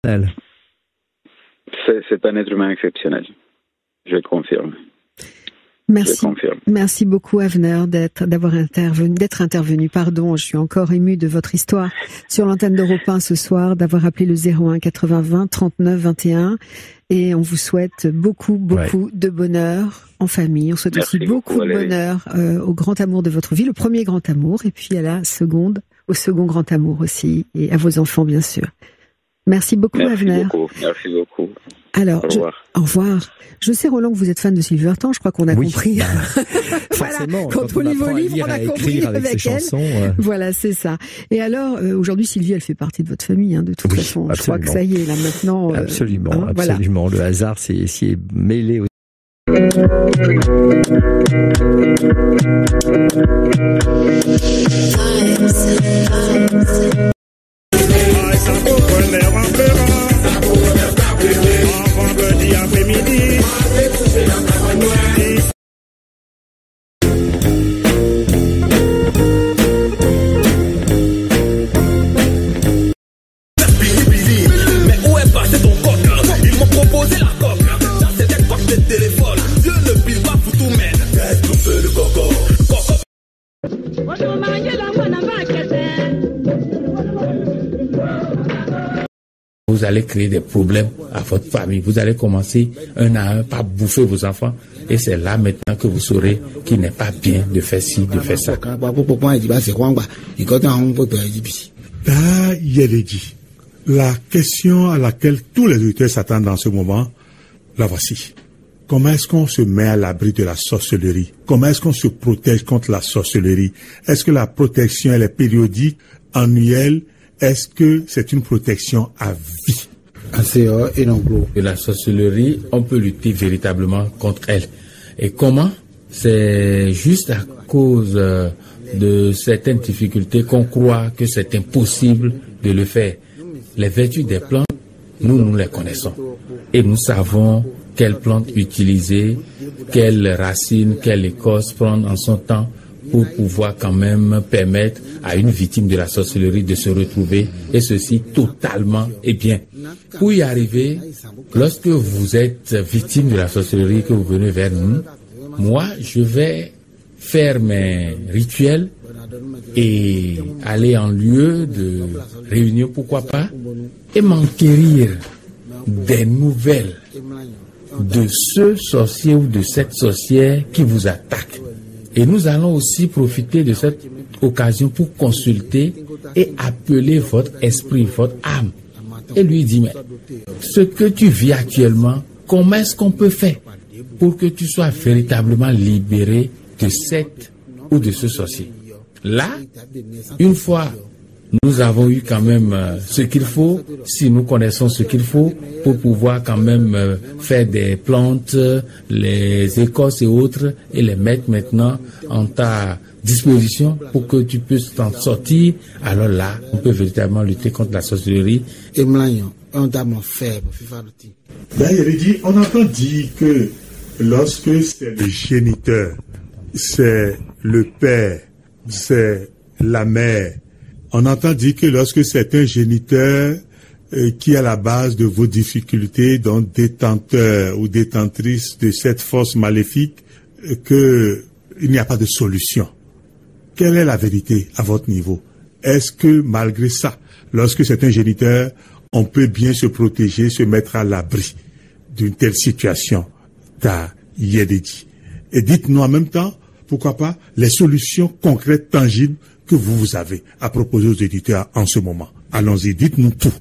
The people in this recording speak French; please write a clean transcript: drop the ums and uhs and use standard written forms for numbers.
C'est un être humain exceptionnel. Je le confirme. Merci. Merci beaucoup, Avner, d'être intervenu. Pardon, je suis encore émue de votre histoire sur l'antenne d'Europe 1 ce soir, d'avoir appelé le 01 80 20 39 21. Et on vous souhaite beaucoup de bonheur en famille. On souhaite aussi beaucoup de bonheur au grand amour de votre vie, le premier grand amour, et puis au second grand amour aussi, et à vos enfants, bien sûr. Merci beaucoup, Avner. Merci beaucoup. Alors, au revoir. Je sais, Roland, que vous êtes fan de Sylvie Vartan, je crois qu'on a compris. Forcément, quand on lit vos livres, on a compris avec elle. Chansons, Voilà, c'est ça. Et alors, aujourd'hui, Sylvie, elle fait partie de votre famille, de toute façon. Absolument. Je crois que ça y est, là, maintenant. Absolument. Voilà. Le hasard s'y est mêlé aussi. Vous allez créer des problèmes à votre famille. Vous allez commencer un à un par bouffer vos enfants. Et c'est là maintenant que vous saurez qu'il n'est pas bien de faire ci, de faire ça. La question à laquelle tous les auditeurs s'attendent dans ce moment, la voici. Comment est-ce qu'on se met à l'abri de la sorcellerie? Comment est-ce qu'on se protège contre la sorcellerie? Est-ce que la protection elle est périodique, annuelle? Est-ce que c'est une protection à vie? De la sorcellerie, on peut lutter véritablement contre elle. Et comment? C'est juste à cause de certaines difficultés qu'on croit que c'est impossible de le faire. Les vertus des plantes, nous les connaissons. Et nous savons quelles plantes utiliser, quelles racines, quelle écorce prendre en son temps pour pouvoir quand même permettre à une victime de la sorcellerie de se retrouver, et ceci totalement et bien. Pour y arriver, lorsque vous êtes victime de la sorcellerie, que vous venez vers nous, moi, je vais faire mes rituels et aller en lieu de réunion, pourquoi pas, et m'enquérir des nouvelles de ce sorcier ou de cette sorcière qui vous attaque. Et nous allons aussi profiter de cette occasion pour consulter et appeler votre esprit, votre âme, et lui dire, mais ce que tu vis actuellement, comment est-ce qu'on peut faire pour que tu sois véritablement libéré de cette ou de ce sorcier? Là, une fois nous avons eu quand même ce qu'il faut, si nous connaissons ce qu'il faut pour pouvoir quand même faire des plantes, les écorces et autres, et les mettre maintenant en ta disposition pour que tu puisses t'en sortir, alors là, on peut véritablement lutter contre la sorcellerie. On entend dire que lorsque c'est le géniteur, c'est le père, c'est la mère, on entend dire que lorsque c'est un géniteur qui est à la base de vos difficultés, donc détenteur ou détentrice de cette force maléfique, qu'il n'y a pas de solution. Quelle est la vérité à votre niveau? Est-ce que malgré ça, lorsque c'est un géniteur, on peut bien se protéger, se mettre à l'abri d'une telle situation d'A Yedidi? Et dites-nous en même temps, pourquoi pas, les solutions concrètes, tangibles que vous avez à proposer aux éditeurs en ce moment. Allons-y, dites-nous tout.